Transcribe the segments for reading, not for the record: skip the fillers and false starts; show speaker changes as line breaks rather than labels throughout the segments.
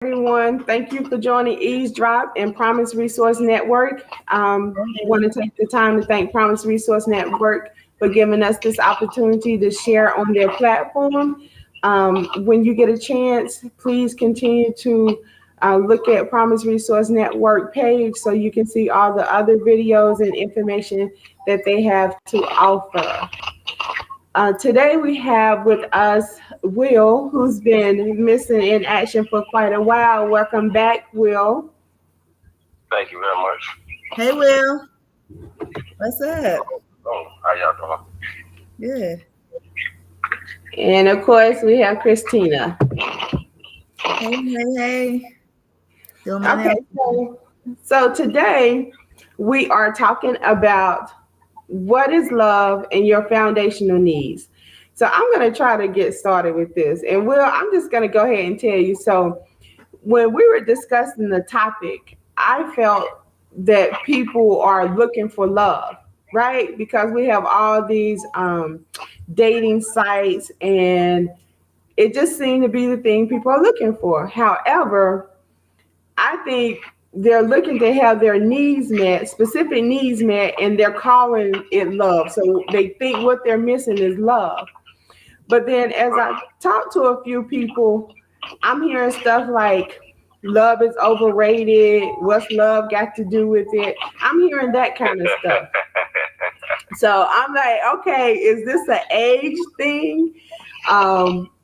everyone. Thank you for joining EaseDrop and Promise Resource Network. Want to take the time to thank Promise Resource Network for giving us this opportunity to share on their platform. When you get a chance, please continue to look at Promise Resource Network page so you can see all the other videos and information that they have to offer. Today we have with us Will, who's been missing in action for quite a while. Welcome back, Will.
Thank you very much.
Hey, Will. What's up?
How y'all
doing? Good.
And of course, we have Christina.
Hey.
Okay, so today we are talking about what is love and your foundational needs. So I'm going to try to get started with this. And Will, I'm just going to go ahead and tell you. So when we were discussing the topic, I felt that people are looking for love, right? Because we have all these dating sites, and it just seemed to be the thing people are looking for. However, I think they're looking to have their needs met, specific needs met, and they're calling it love. So they think what they're missing is love. But then as I talk to a few people, I'm hearing stuff like love is overrated. What's love got to do with it? I'm hearing that kind of stuff. So I'm like, okay, is this an age thing?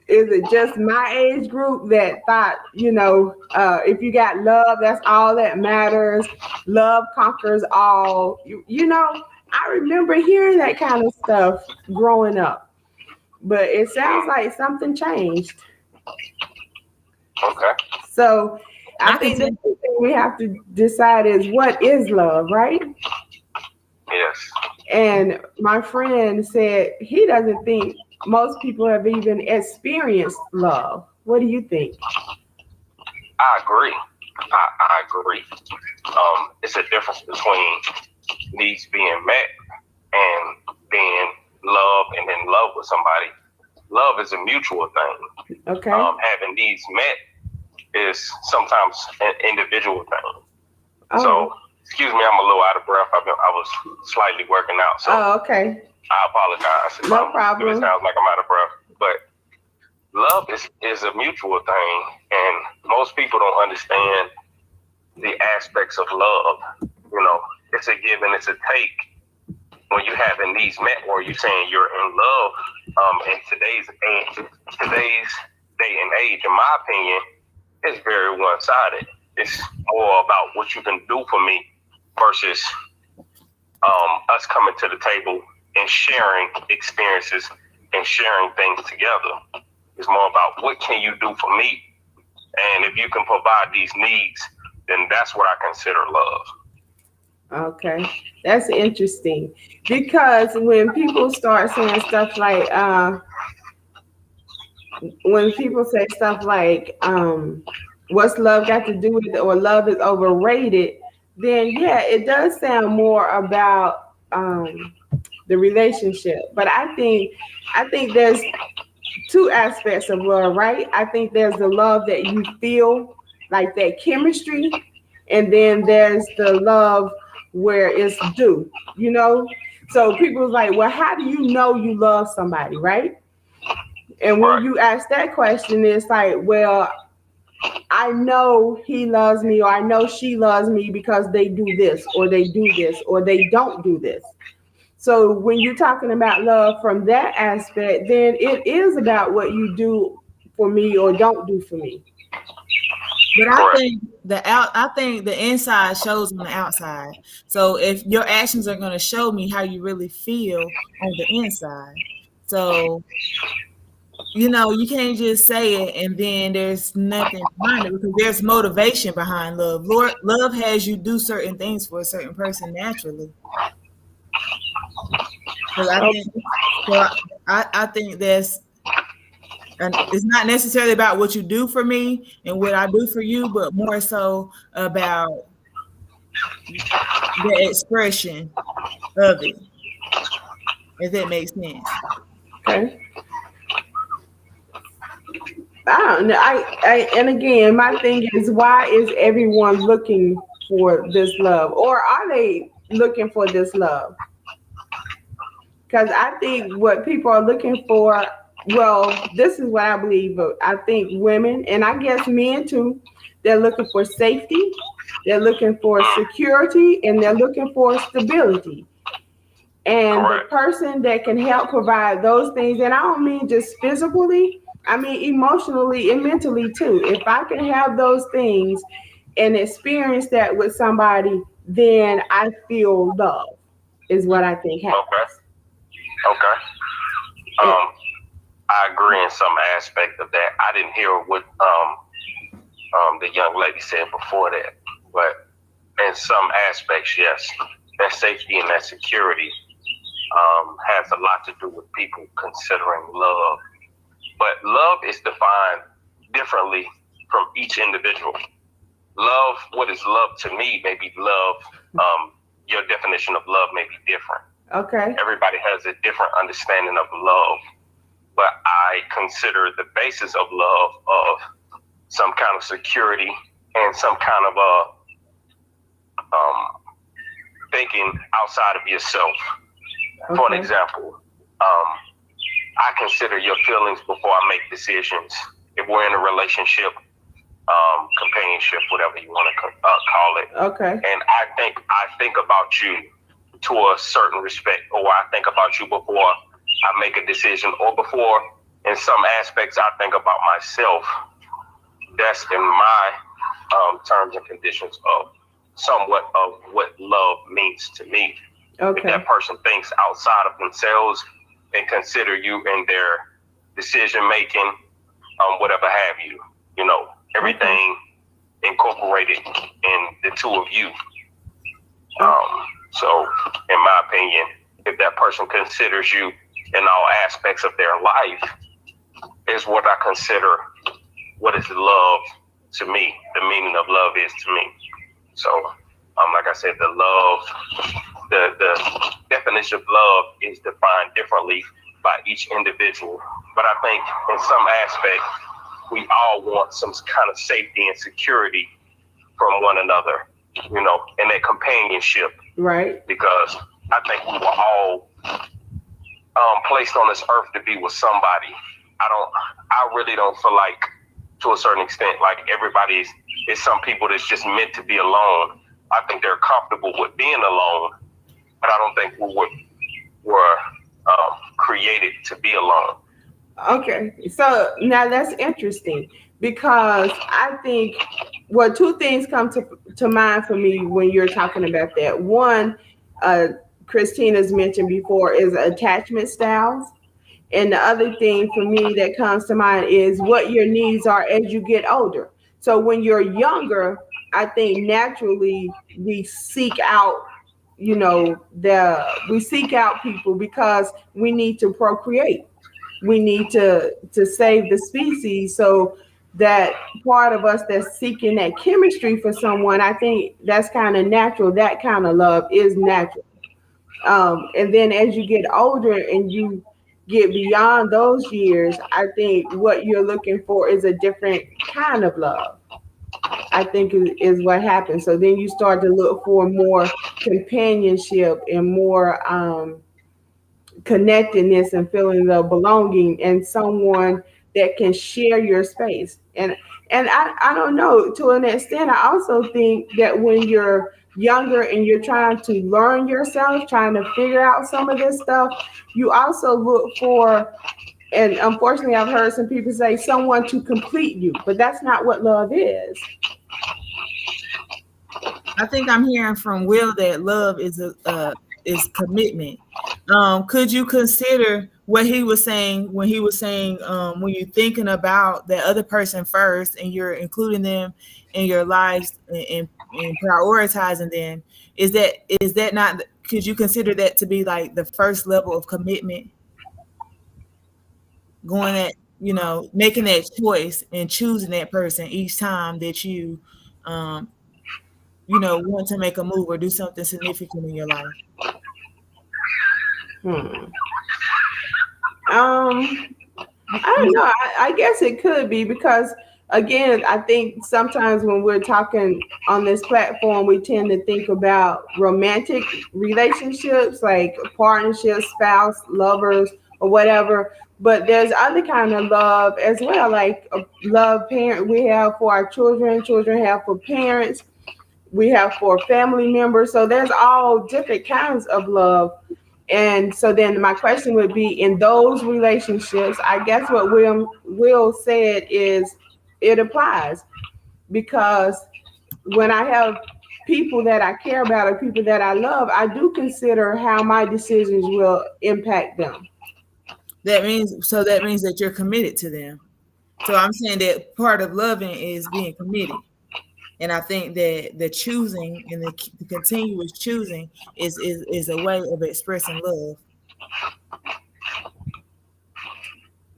Is it just my age group that thought, if you got love, that's all that matters. Love conquers all. I remember hearing that kind of stuff growing up, but it sounds like something changed.
Okay.
So I think the thing we have to decide is what is love, right?
Yes.
And my friend said he doesn't think most people have even experienced love. What do you think?
I agree. I agree. It's a difference between needs being met and being loved and in love with somebody. Love is a mutual thing.
Okay.
Having needs met is sometimes an individual thing.
Oh.
So, excuse me, I'm a little out of breath. I was slightly working out. So
okay.
I apologize.
No problem.
It sounds like I'm out of breath. But love is a mutual thing, and most people don't understand the aspects of love. It's a give and it's a take. When you having needs met, or you saying you're in love, in today's day and age, in my opinion, it's very one-sided. It's more about what you can do for me versus us coming to the table and sharing experiences and sharing things together. It's more about what can you do for me? And if you can provide these needs, then that's what I consider love.
Okay, that's interesting. Because when people start saying stuff like, what's love got to do with it, or love is overrated, then yeah, it does sound more about the relationship. But I think there's two aspects of love, right? I think there's the love that you feel, like that chemistry, and then there's the love where it's due, So people's like, well, how do you know you love somebody, right? And when you ask that question, it's like, well, I know he loves me, or I know she loves me because they do this, or they do this, or they don't do this. So when you're talking about love from that aspect, then it is about what you do for me or don't do for me.
But I think the inside shows on the outside. So if your actions are going to show me how you really feel on the inside. So, you can't just say it and then there's nothing behind it, because there's motivation behind love. Love has you do certain things for a certain person naturally. So I think that's, and it's not necessarily about what you do for me and what I do for you, but more so about the expression of it, if that makes sense.
Okay. I don't know. And again, my thing is, why is everyone looking for this love, or are they looking for this love? Because I think what people are looking for, well, this is what I believe. But I think women, and I guess men too, they're looking for safety, they're looking for security, and they're looking for stability. And the
Correct.
person that can help provide those things, and I don't mean just physically, I mean emotionally and mentally too. If I can have those things and experience that with somebody, then I feel love, is what I think
Okay.
happens.
Okay.
And,
I agree in some aspect of that. I didn't hear what the young lady said before that, but in some aspects, yes, that safety and that security has a lot to do with people considering love. But love is defined differently from each individual. Love, what is love to me, maybe love, your definition of love may be different.
okay.
Everybody has a different understanding of love, but I consider the basis of love of some kind of security and some kind of thinking outside of yourself. For an
Okay.
example, I consider your feelings before I make decisions. If we're in a relationship, companionship, whatever you want to call it,
Okay.
and I think about you to a certain respect, or I think about you before I make a decision, or before, in some aspects, I think about myself. That's in my terms and conditions of somewhat of what love means to me. If
Okay.
that person thinks outside of themselves and consider you in their decision making, whatever have you, everything incorporated in the two of you. So, in my opinion, if that person considers you in all aspects of their life, is what I consider what is love to me. The meaning of love is to me. So, like I said, the definition of love is defined differently by each individual. But I think in some aspect, we all want some kind of safety and security from one another, and that companionship,
Right.
because I think we were all placed on this earth to be with somebody. I really don't feel like, to a certain extent, like everybody is some people that's just meant to be alone. I think they're comfortable with being alone, but I don't think we were created to be alone.
Okay. So now that's interesting because I think, well, two things come to mind for me when you're talking about that. One, Christina's mentioned before, is attachment styles. And the other thing for me that comes to mind is what your needs are as you get older. So when you're younger, I think naturally we seek out, we seek out people because we need to procreate. We need to save the species. So that part of us that's seeking that chemistry for someone, I think that's kind of natural. That kind of love is natural. And then as you get older and you get beyond those years, I think what you're looking for is a different kind of love. I think is what happens. So then you start to look for more companionship and more connectedness and feeling of belonging and someone that can share your space. And I don't know, to an extent, I also think that when you're younger and you're trying to learn yourself, trying to figure out some of this stuff, you also look for, and unfortunately I've heard some people say, someone to complete you, but that's not what love is.
I think I'm hearing from Will that love is commitment. Could you consider what he was saying when he was saying when you're thinking about the other person first and you're including them in your lives and prioritizing them? Is that not? Could you consider that to be like the first level of commitment? Going at making that choice and choosing that person each time that you um, want to make a move or do something significant in your life.
Hmm. Um, I don't know. I guess it could be because, again, I think sometimes when we're talking on this platform, we tend to think about romantic relationships, like partnerships, spouse, lovers, or whatever. But there's other kind of love as well, like love parent we have for our children, children have for parents, we have for family members. So there's all different kinds of love. And so then my question would be in those relationships, I guess what Will said is it applies because when I have people that I care about or people that I love, I do consider how my decisions will impact them.
That means that you're committed to them. So I'm saying that part of loving is being committed. And I think that the choosing and the continuous choosing is a way of expressing love.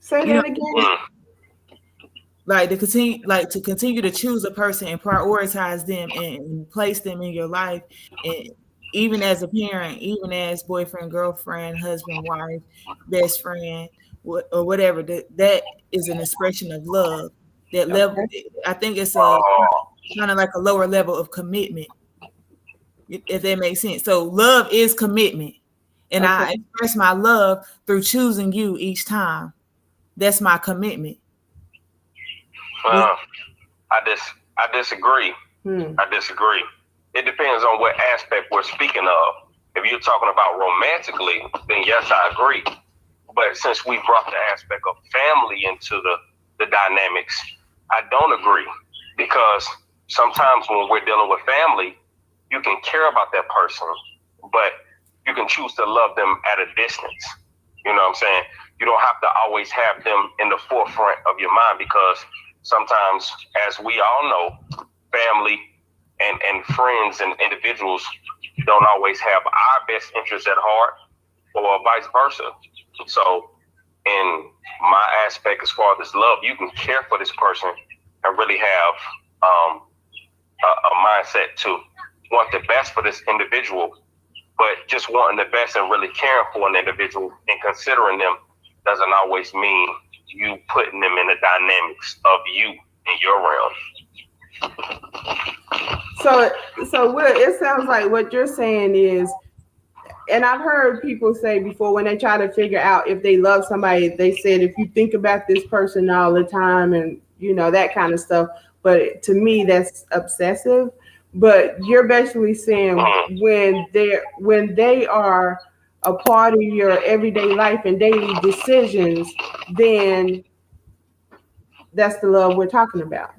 Say
You know,
that again.
like to continue to choose a person and prioritize them and place them in your life, and even as a parent, even as boyfriend, girlfriend, husband, wife, best friend, or whatever, that is an expression of love. That level,
Okay.
I think it's a kind of like a lower level of commitment, if that makes sense. So love is commitment, and I
Okay.
express my love through choosing you each time. That's my commitment.
I disagree. I disagree. It depends on what aspect we're speaking of. If you're talking about romantically, then yes, I agree. But since we brought the aspect of family into the dynamics, I don't agree. Because sometimes when we're dealing with family, you can care about that person, but you can choose to love them at a distance. You know what I'm saying? You don't have to always have them in the forefront of your mind because sometimes, as we all know, family and friends and individuals don't always have our best interests at heart or vice versa. So in my aspect, as far as this love, you can care for this person and really have a mindset to want the best for this individual, but just wanting the best and really caring for an individual and considering them doesn't always mean you putting them in the dynamics of you in your realm.
So Will, it sounds like what you're saying is, and I've heard people say before when they try to figure out if they love somebody, they said if you think about this person all the time and that kind of stuff. But to me, that's obsessive. But you're basically saying when they are a part of your everyday life and daily decisions, then that's the love we're talking about.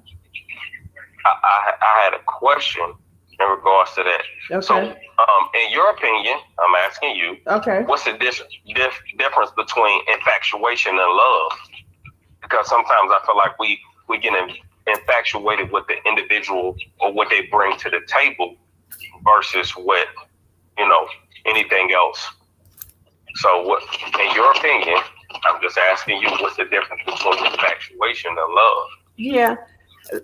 I had a question in regards to that.
Okay.
So, in your opinion, I'm asking you,
okay,
what's the difference between infatuation and love? Because sometimes I feel like we get infatuated with the individual or what they bring to the table versus what, anything else. So what, in your opinion, I'm just asking you, what's the difference between infatuation and love?
Yeah,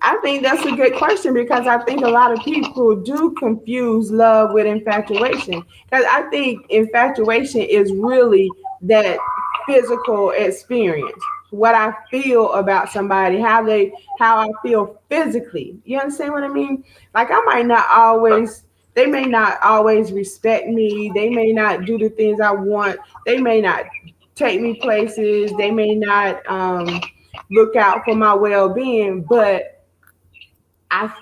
I think that's a good question because I think a lot of people do confuse love with infatuation. Because I think infatuation is really that physical experience, what I feel about somebody, how I feel physically. You understand what I mean? Like they may not always respect me. They may not do the things I want. They may not take me places. They may not look out for my well-being, but I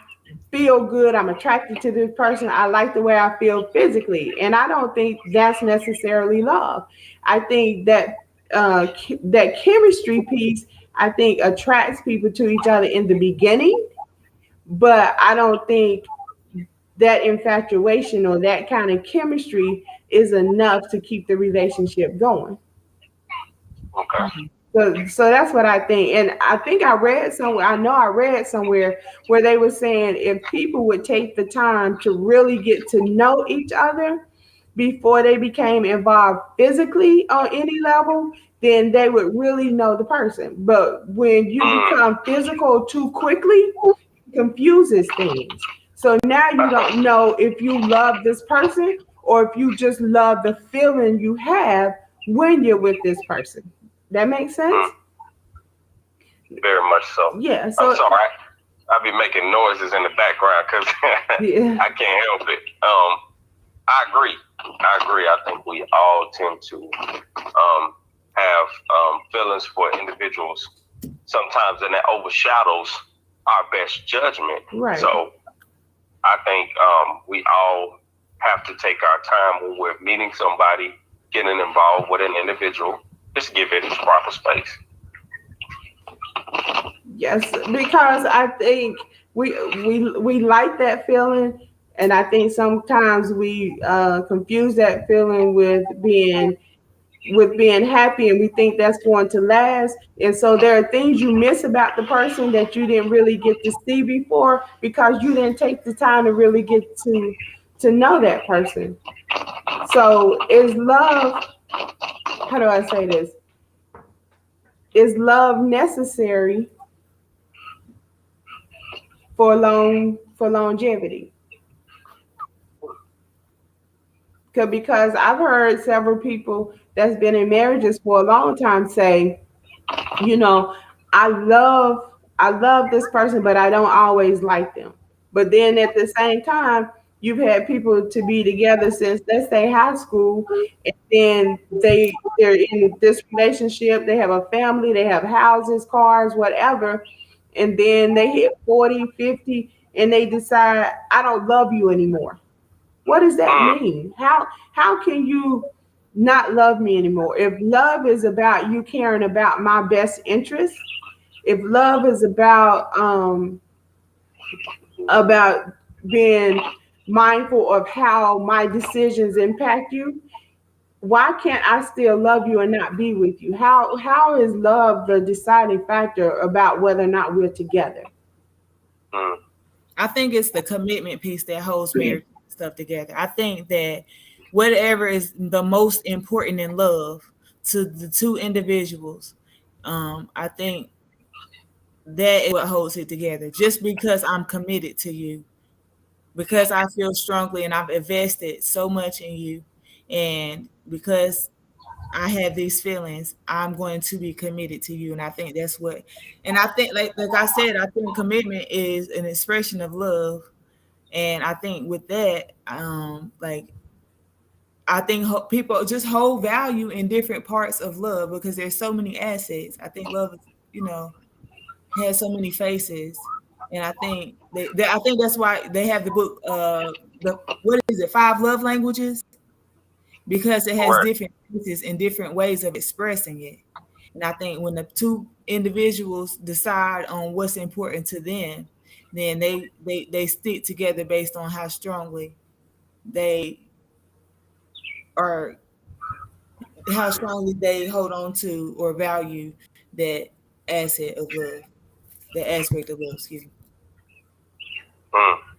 feel good. I'm attracted to this person. I like the way I feel physically. And I don't think that's necessarily love. I think that that chemistry piece, I think, attracts people to each other in the beginning, but I don't think that infatuation or that kind of chemistry is enough to keep the relationship going.
Okay.
So that's what I think. And I think I read somewhere where they were saying if people would take the time to really get to know each other before they became involved physically on any level, then they would really know the person. But when you become physical too quickly, it confuses things. So now you don't know if you love this person or if you just love the feeling you have when you're with this person. That makes sense?
Very much so.
Yeah. So
I'm sorry. I'll be making noises in the background because I can't help it. I agree. I think we all tend to have feelings for individuals sometimes, and that overshadows our best judgment.
Right.
So I think we all have to take our time when we're meeting somebody, getting involved with an individual, just give it its proper space.
Yes, because I think we like that feeling, and I think sometimes we confuse that feeling with being happy, and we think that's going to last. And so there are things you miss about the person that you didn't really get to see before because you didn't take the time to really get to know that person. So is love, how do I say this? Is love necessary for longevity? Because I've heard several people that's been in marriages for a long time say, you know, I love this person, but I don't always like them. But then at the same time, you've had people to be together since, let's say, high school, and then they're in this relationship, they have a family, they have houses, cars, whatever, and then they hit 40, 50, and they decide, I don't love you anymore. What does that mean? How can you not love me anymore? If love is about you caring about my best interest, if love is about being mindful of how my decisions impact you, why can't I still love you and not be with you? How is love the deciding factor about whether or not we're together?
I think it's the commitment piece that holds marriage stuff together. I think that whatever is the most important in love to the two individuals, I think that is what holds it together. Just because I'm committed to you, because I feel strongly and I've invested so much in you, and because I have these feelings, I'm going to be committed to you. And I think that's what, and I think like I said, I think commitment is an expression of love. And I think with that, I think people just hold value in different parts of love because there's so many assets. I think love, has so many faces, and I think I think that's why they have the book. What is it? 5 Love Languages, because it has different faces and different ways of expressing it. And I think when the two individuals decide on what's important to them, then they stick together based on how strongly they hold on to or value that asset of love, the aspect of love, excuse me.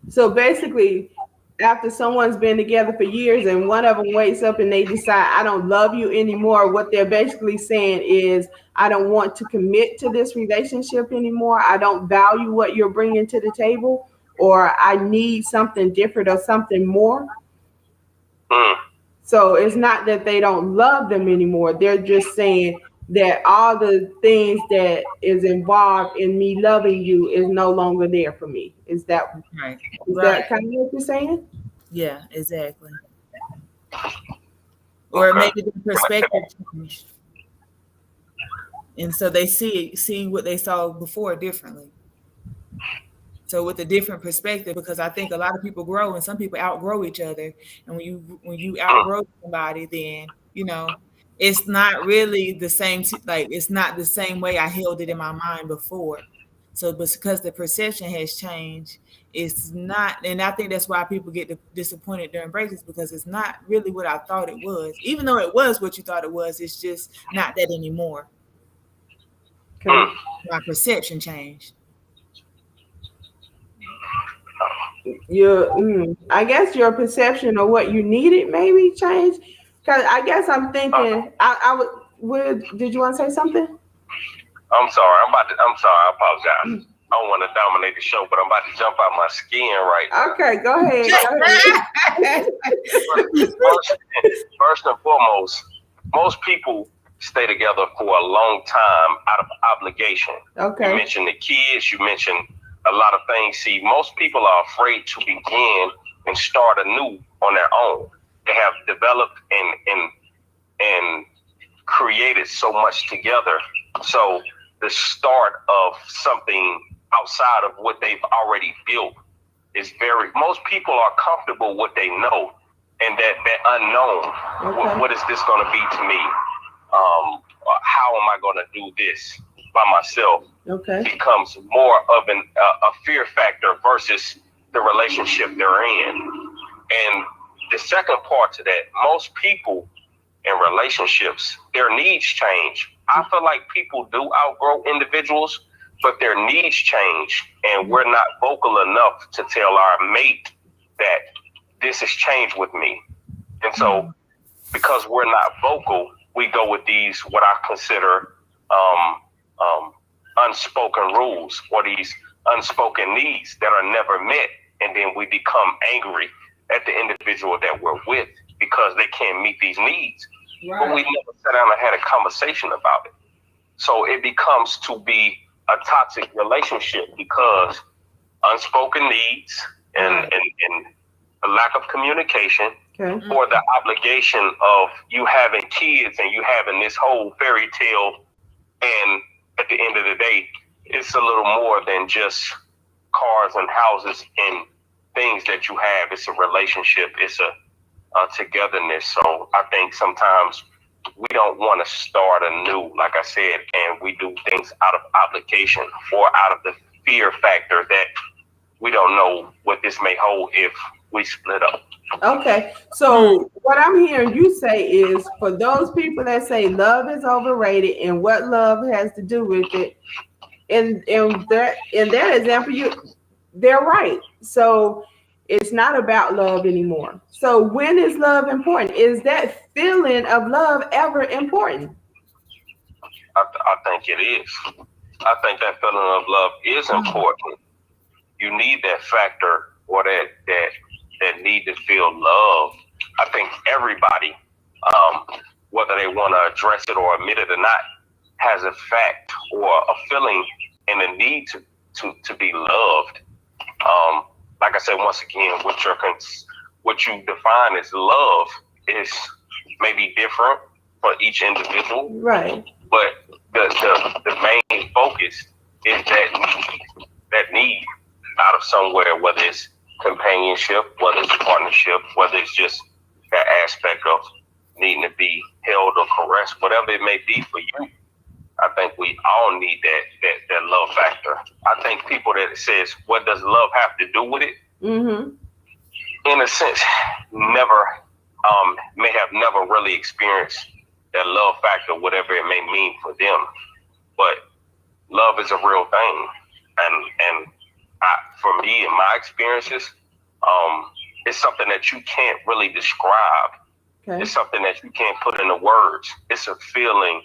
So basically, after someone's been together for years and one of them wakes up and they decide, I don't love you anymore, what they're basically saying is, I don't want to commit to this relationship anymore. I don't value what you're bringing to the table, or I need something different or something more. So it's not that they don't love them anymore. They're just saying that all the things that is involved in me loving you is no longer there for me. Is that
right?
Is that kind of what you're saying?
Yeah, exactly. Or maybe the perspective changed, and so they see what they saw before differently. So with a different perspective, because I think a lot of people grow and some people outgrow each other. And when you outgrow somebody, then, it's not really the same, it's not the same way I held it in my mind before. So because the perception has changed, it's not, and I think that's why people get disappointed during breakups, because it's not really what I thought it was. Even though it was what you thought it was, it's just not that anymore. Okay. My perception changed.
I guess your perception of what you needed maybe changed. Because I guess I'm thinking, did you want to say something?
I'm sorry. I apologize. I don't want to dominate the show, but I'm about to jump out my skin right now.
Okay, go ahead.
First and foremost, most people stay together for a long time out of obligation.
Okay.
You mentioned the kids, you mentioned a lot of things. See, most people are afraid to begin and start anew on their own. They have developed and created so much together. So the start of something outside of what they've already built is most people are comfortable with what they know, and that unknown.
Okay.
What is this going to be to me? How am I going to do this by myself?
Okay.
Becomes more of a fear factor versus the relationship they're in. And the second part to that, most people in relationships, their needs change. I feel like people do outgrow individuals, but their needs change, and we're not vocal enough to tell our mate that this has changed with me. And so because we're not vocal, we go with these, what I consider unspoken rules, or these unspoken needs that are never met. And then we become angry at the individual that we're with because they can't meet these needs. Right. But we never sat down and had a conversation about it. So it becomes to be a toxic relationship because unspoken needs and a lack of communication,
okay,
or the obligation of you having kids and you having this whole fairy tale, and at the end of the day, it's a little more than just cars and houses and things that you have. It's a relationship. It's a togetherness. So I think sometimes we don't want to start anew, like I said, and we do things out of obligation or out of the fear factor that we don't know what this may hold if we split up.
Okay, so what I'm hearing you say is, for those people that say love is overrated and what love has to do with it, in that example, they're right. So it's not about love anymore. So when is love important? Is that feeling of love ever important?
I think it is. I think that feeling of love is important. You need that factor, or that need to feel love. I think everybody, whether they want to address it or admit it or not, has a fact or a feeling and a need to be loved. Like I said, once again, what you define as love is maybe different for each individual.
Right.
But the main focus is that need out of somewhere, whether it's companionship, whether it's partnership, whether it's just that aspect of needing to be held or caressed, whatever it may be for you. I think we all need that love factor. I think people that says, what does love have to do with it?
Mm-hmm.
In a sense, may have never really experienced that love factor, whatever it may mean for them. But love is a real thing. And for me, in my experiences, it's something that you can't really describe.
Okay.
It's something that you can't put into words. It's a feeling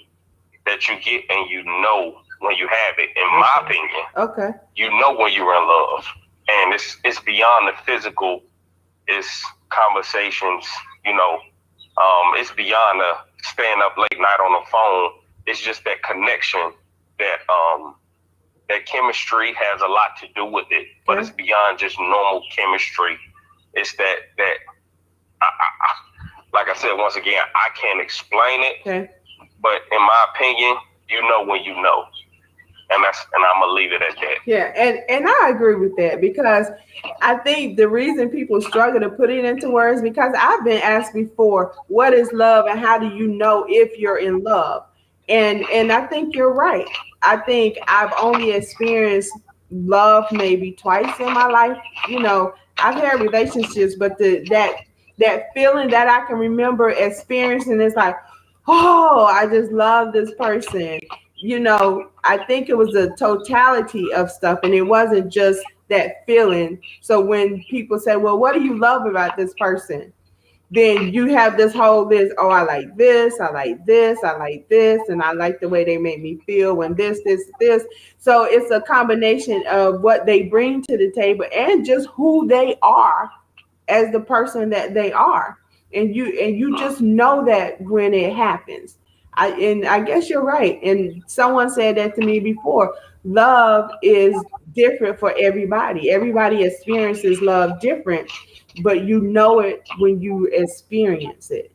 that you get, and you know when you have it. In my opinion,
okay,
you know when you're in love, and it's beyond the physical. It's conversations, it's beyond staying up late night on the phone. It's just that connection that chemistry has a lot to do with it, but it's beyond just normal chemistry. It's that like I said, once again, I can't explain it.
Okay.
But in my opinion, you know when you know. And I'm gonna leave it at that.
Yeah, and I agree with that, because I think the reason people struggle to put it into words, because I've been asked before, what is love and how do you know if you're in love? And I think you're right. I think I've only experienced love maybe twice in my life. I've had relationships, but that feeling that I can remember experiencing is like, oh, I just love this person. I think it was a totality of stuff, and it wasn't just that feeling. So when people say, well, what do you love about this person? Then you have this whole list. Oh, I like this, I like this, I like this, and I like the way they make me feel when this. So it's a combination of what they bring to the table and just who they are as the person that they are. And you just know that when it happens. I guess you're right. And someone said that to me before. Love is different for everybody. Everybody experiences love different, but you know it when you experience it.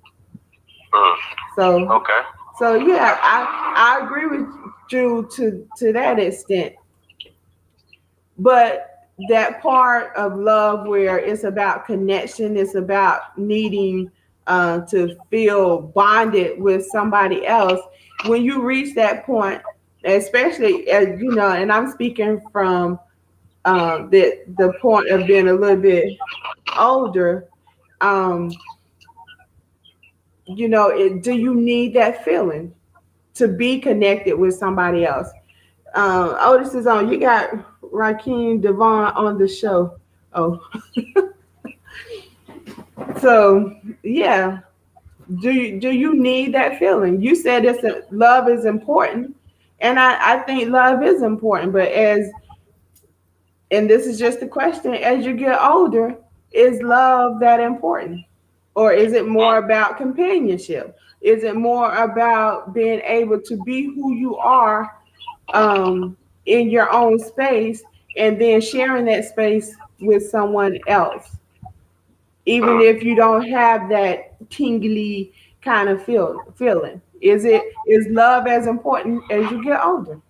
So
Okay.
so yeah, I agree with you to that extent. But that part of love where it's about connection, it's about needing to feel bonded with somebody else. When you reach that point, especially as you know, and I'm speaking from the point of being a little bit older, um, do you need that feeling to be connected with somebody else? Otis is on. You got Rakeem Devon on the show. Oh, so yeah. Do you need that feeling? You said love is important, and I think love is important. But and this is just a question: as you get older, is love that important, or is it more about companionship? Is it more about being able to be who you are in your own space, and then sharing that space with someone else, even if you don't have that tingly kind of feeling? Is love as important as you get older?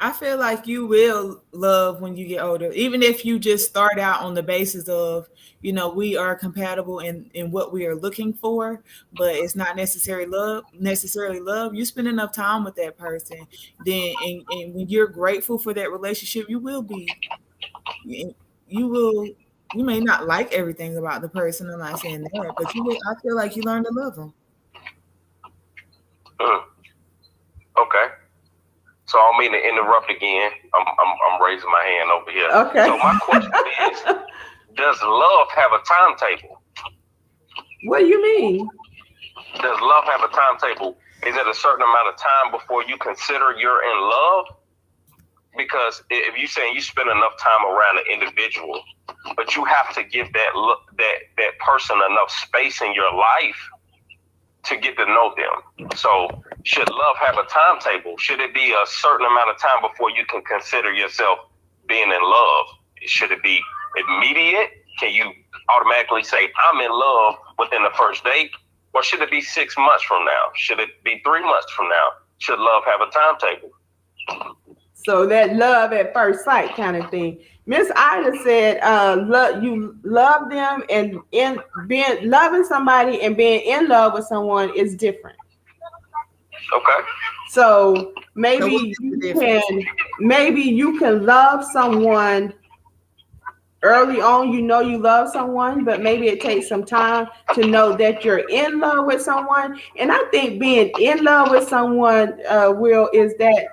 I feel like you will love when you get older, even if you just start out on the basis of, we are compatible in what we are looking for, but it's not necessarily love. You spend enough time with that person, then and when you're grateful for that relationship, you will you may not like everything about the person. I'm not saying that, but I feel like you learn to love them.
Okay. So I don't mean to interrupt again. I'm raising my hand over here.
Okay.
So my question is, does love have a timetable?
What do you mean?
Does love have a timetable? Is it a certain amount of time before you consider you're in love? Because if you're saying you spend enough time around an individual, but you have to give that person enough space in your life to get to know them. So should love have a timetable? Should it be a certain amount of time before you can consider yourself being in love? Should it be immediate? Can you automatically say, I'm in love within the first date? Or should it be 6 months from now? Should it be 3 months from now? Should love have a timetable?
So that love at first sight kind of thing. Miss Ida said, you love them, and in being loving somebody and being in love with someone is different.
Okay.
So maybe you can love someone early on. You love someone, but maybe it takes some time to know that you're in love with someone. And I think being in love with someone, Will, is that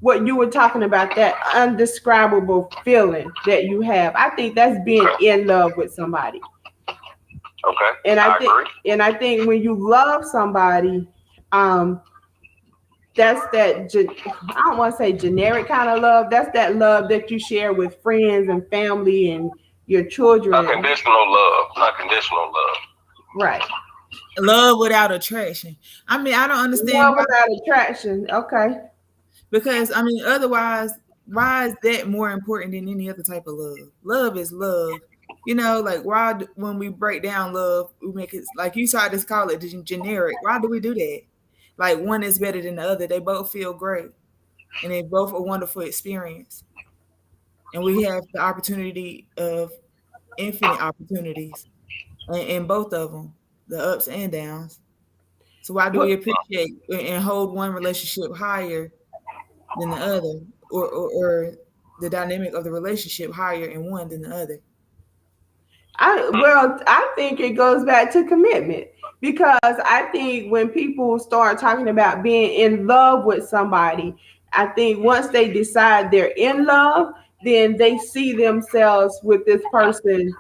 what you were talking about, that undescribable feeling that you have. I think that's being in love with somebody.
Okay.
And I think
agree.
and I think when you love somebody, that's that I don't want to say generic kind of love. That's that love that you share with friends and family and your children.
Unconditional love. Unconditional love.
Right.
Love without attraction. I mean, I don't understand.
Love without attraction. Okay.
Because otherwise, why is that more important than any other type of love? Love is love. Like why when we break down love, we make it, like you tried to call it, generic. Why do we do that? Like one is better than the other. They both feel great, and they both a wonderful experience. And we have the opportunity of infinite opportunities in both of them, the ups and downs. So why do we appreciate and hold one relationship higher than the other, or the dynamic of the relationship higher in one than the other?
I think it goes back to commitment, because I think when people start talking about being in love with somebody, I think once they decide they're in love, then they see themselves with this person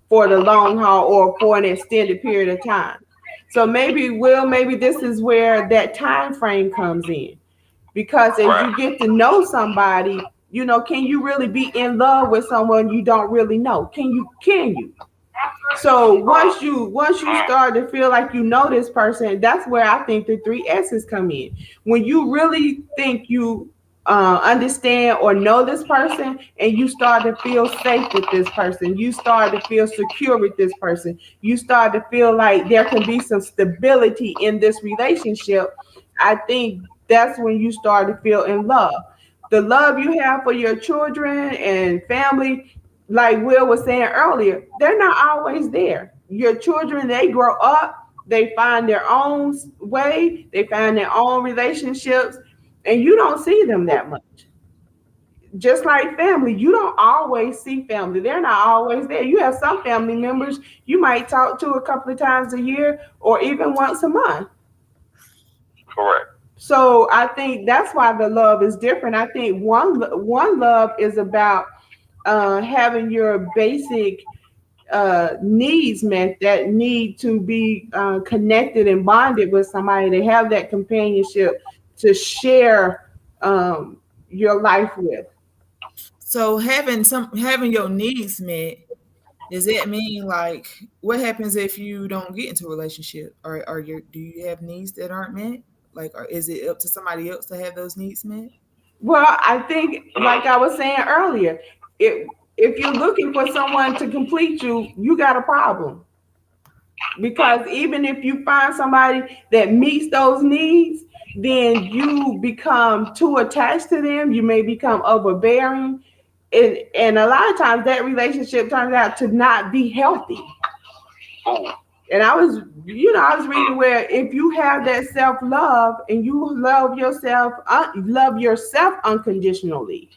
for the long haul or for an extended period of time. So maybe this is where that time frame comes in, because as you get to know somebody, can you really be in love with someone you don't really know? Can you? So once you start to feel like you know this person, that's where I think the 3 S's come in. When you really think you understand or know this person, and you start to feel safe with this person, you start to feel secure with this person, you start to feel like there can be some stability in this relationship, I think that's when you start to feel in love. The love you have for your children and family, like Will was saying earlier, they're not always there. Your children, they grow up, they find their own way, they find their own relationships, and you don't see them that much. Just like family, you don't always see family. They're not always there. You have some family members you might talk to a couple of times a year or even once a month.
Correct.
So I think that's why the love is different. I think one love is about having your basic needs met, that need to be connected and bonded with somebody, to have that companionship, to share your life with.
So having your needs met, does that mean like what happens if you don't get into a relationship? Or do you have needs that aren't met? Like, or is it up to somebody else to have those needs met?
Well, I think, like I was saying earlier, if you're looking for someone to complete you, you got a problem. Because even if you find somebody that meets those needs, then you become too attached to them. You may become overbearing. And a lot of times that relationship turns out to not be healthy. And I was reading where if you have that self-love and you love yourself unconditionally.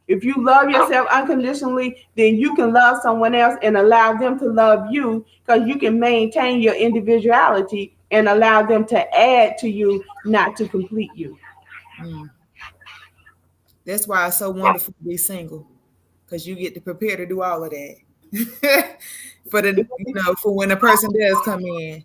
If you love yourself unconditionally, then you can love someone else and allow them to love you, because you can maintain your individuality and allow them to add to you, not to complete you.
That's why it's so wonderful to be single, because you get to prepare to do all of that for when a person does come in.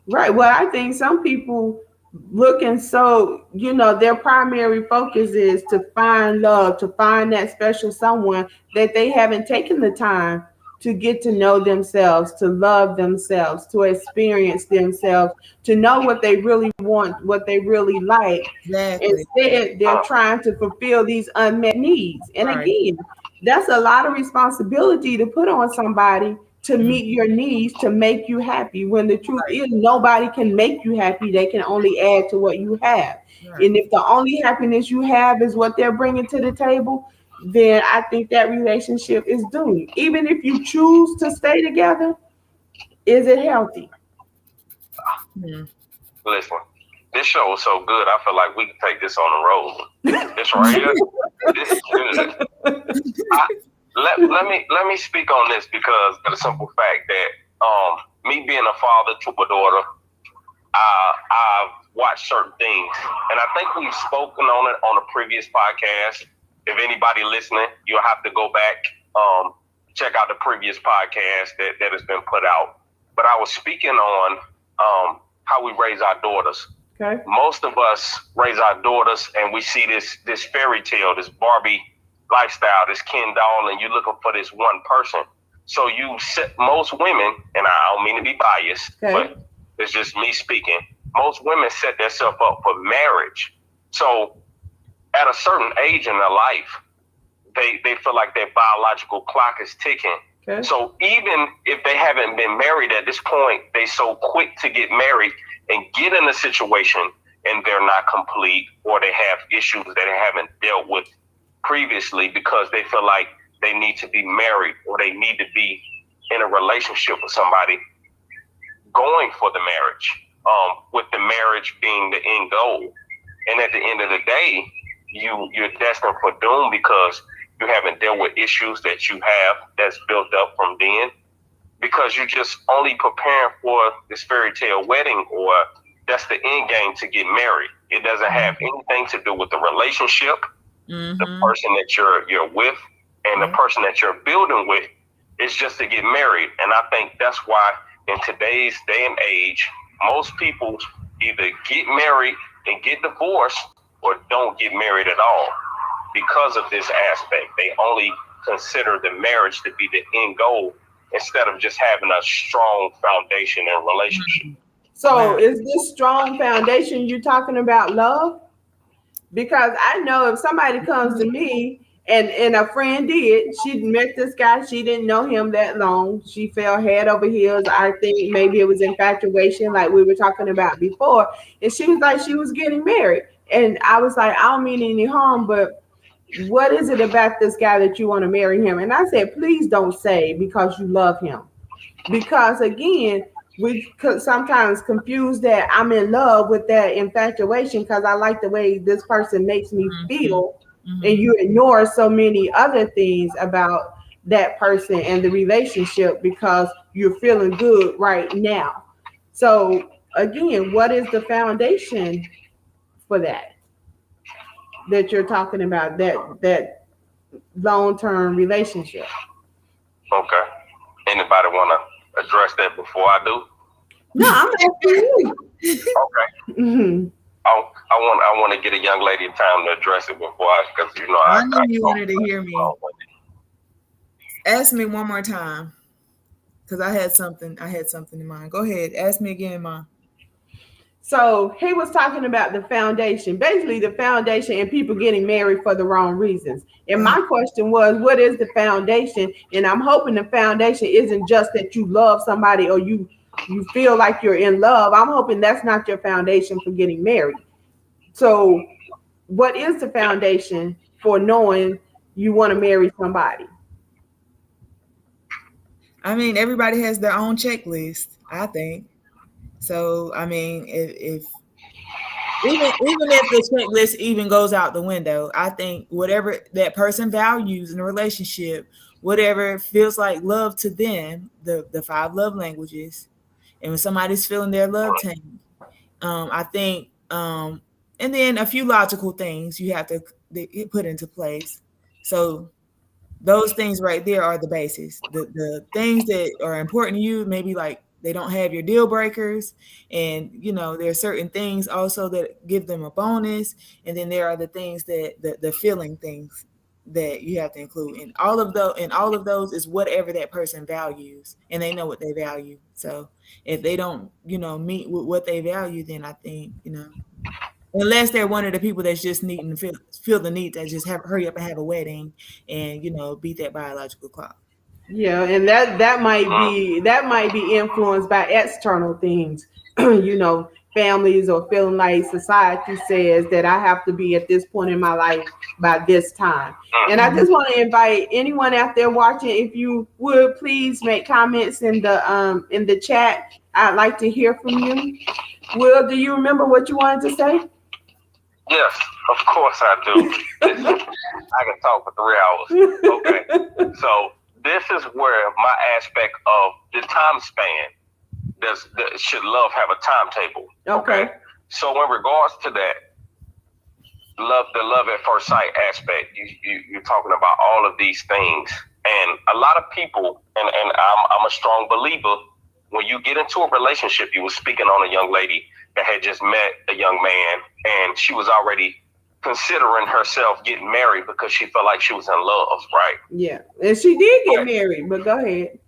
Right. Well, I think some people looking so, their primary focus is to find love, to find that special someone, that they haven't taken the time to get to know themselves, to love themselves, to experience themselves, to know what they really want, what they really like.
Exactly.
Instead, they're trying to fulfill these unmet needs. And again, that's a lot of responsibility to put on somebody to meet your needs, to make you happy, when the truth is nobody can make you happy. They can only add to what you have. And if the only happiness you have is what they're bringing to the table, then I think that relationship is doomed. Even if you choose to stay together, is it healthy?
Listen, this show is so good, I feel like we can take this on the road. This right here, this is good. Let me speak on this, because of the simple fact that me being a father to a daughter, I've watched certain things, and I think we've spoken on it on a previous podcast. If anybody listening, you'll have to go back, check out the previous podcast that has been put out. But I was speaking on how we raise our daughters.
Okay.
Most of us raise our daughters, and we see this fairy tale, this Barbie lifestyle, this Ken doll, and you're looking for this one person. So you set most women, and I don't mean to be biased, but it's just me speaking. Most women set themselves up for marriage. So at a certain age in their life, they feel like their biological clock is ticking. Okay. So even if they haven't been married at this point, they so quick to get married and get in a situation and they're not complete, or they have issues that they haven't dealt with previously, because they feel like they need to be married or they need to be in a relationship with somebody, going for the marriage, with the marriage being the end goal. And at the end of the day, you're destined for doom, because you haven't dealt with issues that you have that's built up from then, because you're just only preparing for this fairy tale wedding, or that's the end game to get married. It doesn't have anything to do with the relationship, the person that you're with, and the person that you're building with. Is just to get married. And I think that's why in today's day and age, most people either get married and get divorced, or don't get married at all, because of this aspect. They only consider the marriage to be the end goal instead of just having a strong foundation and relationship.
So is this strong foundation you're talking about love? Because I know if somebody comes to me and a friend she met this guy, she didn't know him that long. She fell head over heels. I think maybe it was infatuation, like we were talking about before. And she was like, she was getting married. And I was like, I don't mean any harm, but what is it about this guy that you want to marry him? And I said, please don't say because you love him. Because again, we could sometimes confuse that I'm in love with that infatuation because I like the way this person makes me feel, and you ignore so many other things about that person and the relationship because you're feeling good right now. So again, what is the foundation for that you're talking about, that long-term relationship?
Okay. Anybody want to address that before I do?
No, I'm asking you.
Okay.
Mm-hmm.
I want to get a young lady time to address it before because
I knew you wanted to hear me. Ask me one more time, because I had something in mind. Go ahead, ask me again, Ma.
So he was talking about the foundation, basically the foundation and people getting married for the wrong reasons. And my question was, what is the foundation? And I'm hoping the foundation isn't just that you love somebody or you feel like you're in love. I'm hoping that's not your foundation for getting married. So what is the foundation for knowing you want to marry somebody?
I mean, everybody has their own checklist, I think. So, I mean, if even if the checklist even goes out the window, I think whatever that person values in a relationship, whatever feels like love to them, the 5 love languages, and when somebody's feeling their love tank, I think, and then a few logical things you have to put into place. So those things right there are the basis. The things that are important to you, maybe like they don't have your deal breakers, and there are certain things also that give them a bonus, and then there are the things that the feeling things that you have to include. And all of those is whatever that person values, and they know what they value. So if they don't meet with what they value, then I think unless they're one of the people that's just needing to feel the need to just hurry up and have a wedding and beat that biological clock.
Yeah, and that might be influenced by external things, families, or feeling like society says that I have to be at this point in my life by this time. And I just want to invite anyone out there watching, if you would please make comments in the chat. I'd like to hear from you. Will, do you remember what you wanted to say?
Yes, of course I do. I can talk for 3 hours. Okay, so this is where my aspect of the time span should love have a timetable.
Okay.
So in regards to that, the love at first sight aspect, you're talking about all of these things, and a lot of people, and I'm a strong believer. When you get into a relationship, you were speaking on a young lady that had just met a young man, and she was already considering herself getting married because she felt like she was in love, right?
Yeah, and she did get married, but go ahead.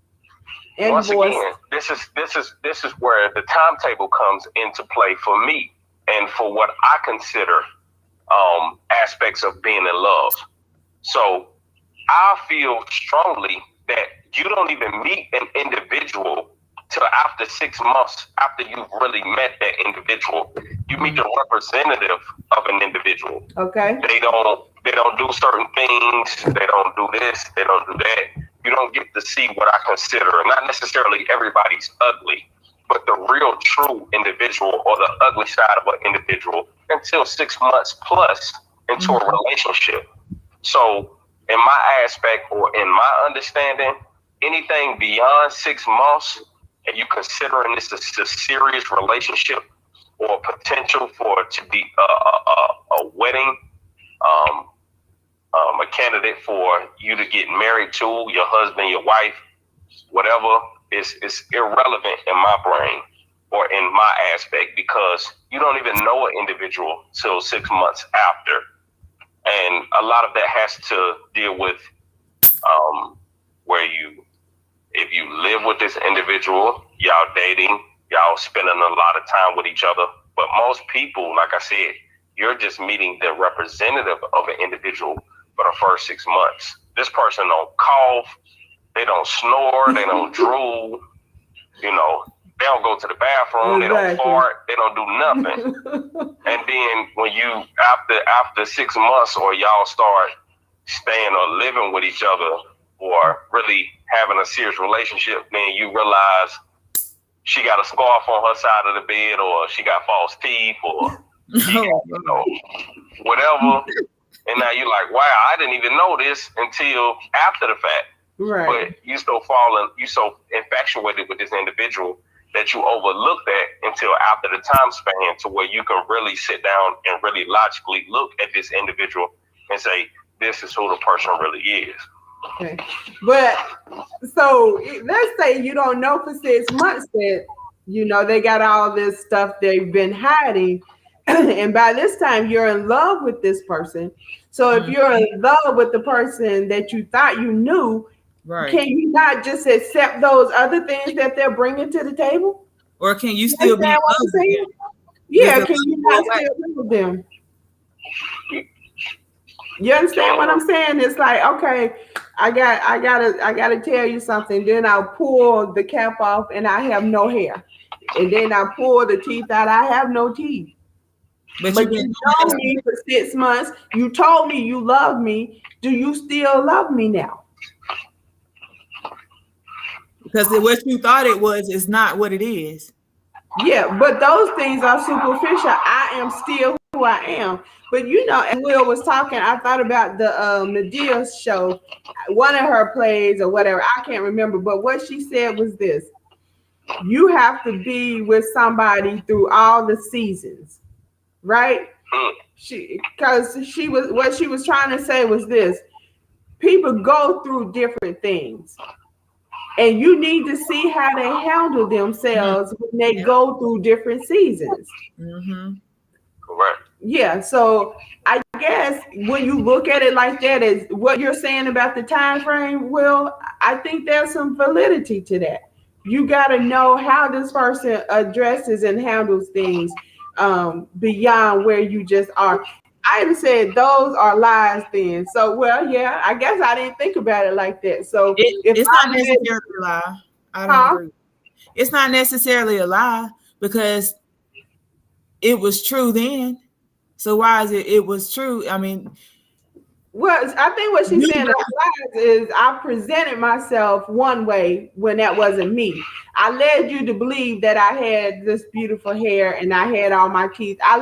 And
once again, this is where the timetable comes into play for me and for what I consider aspects of being in love. So I feel strongly that you don't even meet an individual till after 6 months after you've really met that individual. You meet the representative of an individual.
Okay.
They don't do certain things. They don't do this. They don't do that. You don't get to see what I consider, not necessarily everybody's ugly, but the real true individual or the ugly side of an individual until 6 months plus into a relationship. So in my aspect or in my understanding, anything beyond 6 months, and you considering this a serious relationship or potential for it to be a wedding, a candidate for you to get married to, your husband, your wife, whatever, is irrelevant in my brain or in my aspect, because you don't even know an individual till 6 months after. And a lot of that has to deal with where you If you live with this individual, y'all dating, y'all spending a lot of time with each other. But most people, like I said, you're just meeting the representative of an individual for the first 6 months. This person don't cough, they don't snore, they don't drool, you know, they don't go to the bathroom, they don't fart, they don't do nothing. And then when you, after 6 months, or y'all start staying or living with each other, or really having a serious relationship, then you realize she got a scarf on her side of the bed, or she got false teeth, or she got, you know, whatever. And now you're like, wow, I didn't even know this until after the fact.
Right.
But you so infatuated with this individual that you overlook that until after the time span, to where you can really sit down and really logically look at this individual and say, this is who the person really is.
Okay. But so let's say you don't know for 6 months that, you know, they got all this stuff they've been hiding. And by this time you're in love with this person. So if you're in love with the person that you thought you knew, right, can you not just accept those other things that they're bringing to the table?
Or can you still be in love with them?
Yeah, can you not still live with them? You understand what I'm saying? It's like, okay, I gotta tell you something. Then I'll pull the cap off and I have no hair. And then I pull the teeth out, I have no teeth. But you know me for 6 months. You told me you love me. Do you still love me now?
Because what you thought it was is not what it is.
Yeah, but those things are superficial. I am still who I am. But you know, as Will was talking, I thought about the Medea show, one of her plays or whatever. I can't remember. But what she said was this: you have to be with somebody through all the seasons, right? What she was trying to say was this: people go through different things. And you need to see how they handle themselves when they go through different seasons.
Mm-hmm. Correct.
Yeah. So I guess when you look at it like that, is what you're saying about the time frame, Will, I think there's some validity to that. You got to know how this person addresses and handles things beyond where you just are. I said those are lies then. So, well, yeah, I guess I didn't think about it like that. So
it's not necessarily a lie. I don't agree. It's not necessarily a lie because it was true then. So why is it was true? I mean,
well, I think what she's saying is I presented myself one way when that wasn't me. I led you to believe that I had this beautiful hair and I had all my teeth. I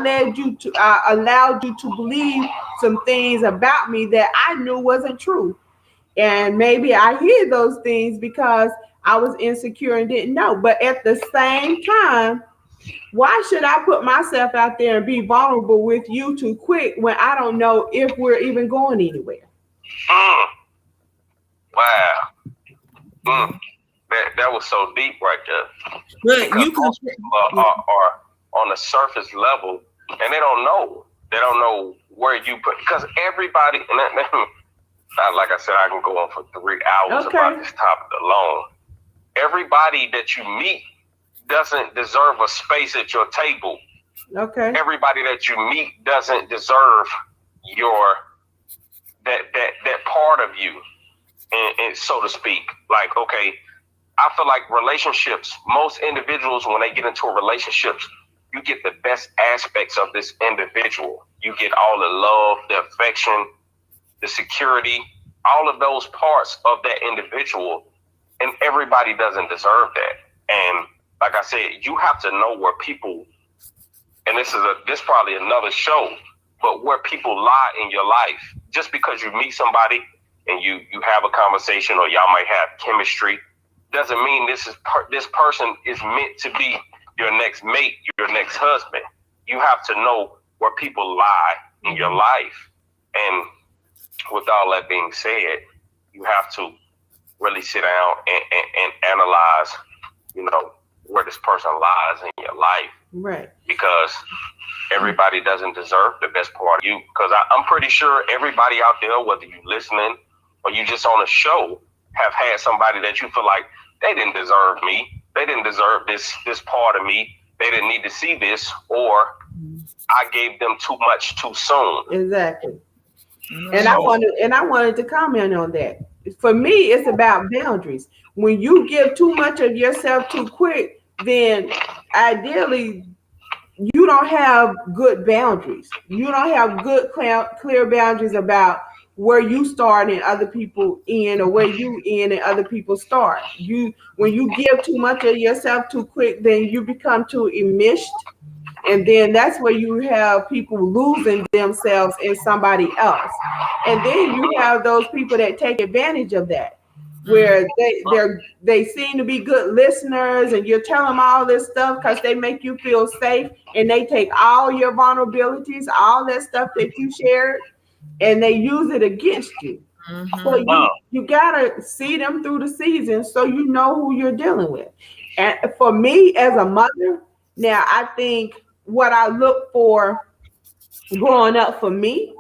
allowed you to believe some things about me that I knew wasn't true. And maybe I hid those things because I was insecure and didn't know. But at the same time, why should I put myself out there and be vulnerable with you too quick when I don't know if we're even going anywhere?
Wow. That was so deep right there.
But you
are on the surface level and they don't know. They don't know where you put, because everybody, and like I said, I can go on for 3 hours about this topic alone. Everybody that you meet doesn't deserve a space at your table.
Okay.
Everybody that you meet doesn't deserve that part of you, and so to speak. Like, okay, I feel like relationships, most individuals, when they get into a relationship, you get the best aspects of this individual. You get all the love, the affection, the security, all of those parts of that individual, and everybody doesn't deserve that. And like I said, you have to know where people, and this probably another show, but where people lie in your life. Just because you meet somebody and you have a conversation or y'all might have chemistry, doesn't mean this person is meant to be your next mate, your next husband. You have to know where people lie in your life. And with all that being said, you have to really sit down and analyze, you know, where this person lies in your life.
Right.
Because everybody doesn't deserve the best part of you. Because I'm pretty sure everybody out there, whether you listening or you just on a show, have had somebody that you feel like they didn't deserve me, they didn't deserve this part of me, they didn't need to see this, or I gave them too much too soon.
Exactly. And I wanted to comment on that. For me, it's about boundaries. When you give too much of yourself too quick, then ideally you don't have good boundaries. You don't have good, clear boundaries about where you start and other people end, or where you end and other people start. When you give too much of yourself too quick, then you become too enmeshed. And then that's where you have people losing themselves in somebody else. And then you have those people that take advantage of that, where they seem to be good listeners, and you're telling them all this stuff because they make you feel safe, and they take all your vulnerabilities, all that stuff that you shared, and they use it against you. So you gotta see them through the season so you know who you're dealing with. And for me as a mother, now I think what I looked for growing up for me